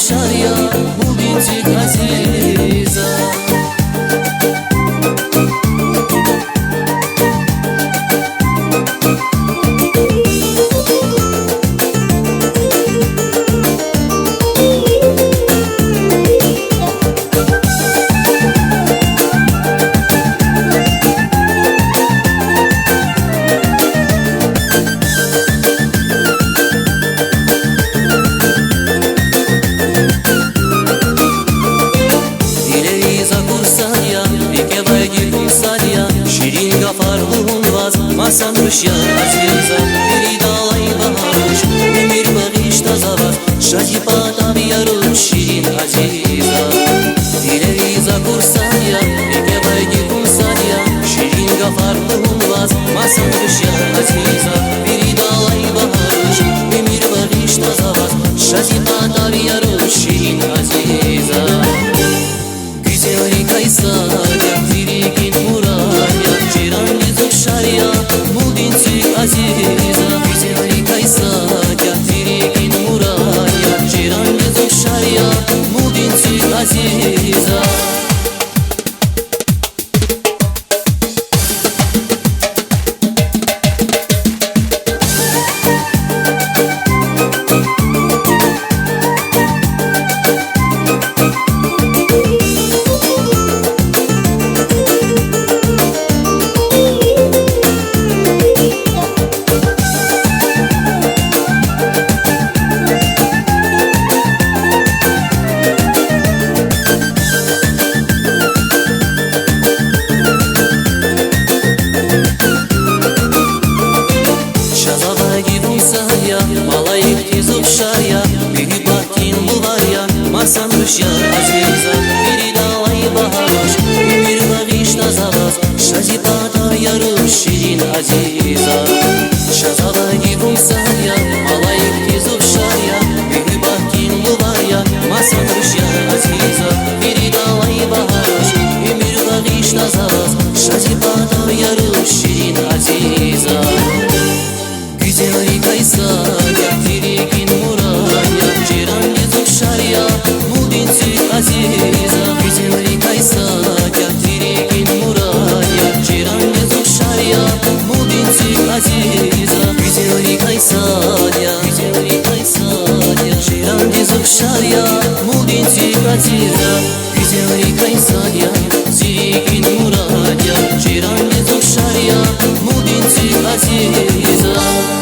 Шаря, мудинчик азиза. Masan rüşya azizam Biridalay baharuş Emir bağış tazavaz Şacipat abiyaruş Şirin azizam Dileviza kursanya Ekebay girsanya Şirin gafarluğun vaz Masan rüşya azizam Biridalay baharuş Emir bağış tazavaz Şacipat abiyaruş Şirin azizam Güzel kaysarya Firikin muraya Ciran gizuk şarya Aziza, güzel kaysarya, firikin muraya, ciran gizuk şarya, mudinsi aziza. Malayık tizuk şarya Büyük bahtin bu var ya Masan rüşya aziza Biridalay baharuş Ümür bağış tazavaz Şazipata yarış Şirin aziza Şazava gibun sarya Malayık tizuk şarya Büyük bahtin bu var ya Masan rüşya aziza Biridalay baharuş Ümür bağış tazavaz Şazipata yarış Şirin aziza Güzel kaysarya, firikin muraya, ciran gizuk şarya, mudinsi aziza. Güzel kaysarya, firikin muraya, ciran gizuk şarya, mudinsi aziza. Güzel kaysarya, ciran gizuk şarya, mudinsi aziza. Güzel kaysarya, firikin muraya, ciran gizuk şarya, mudinsi aziza.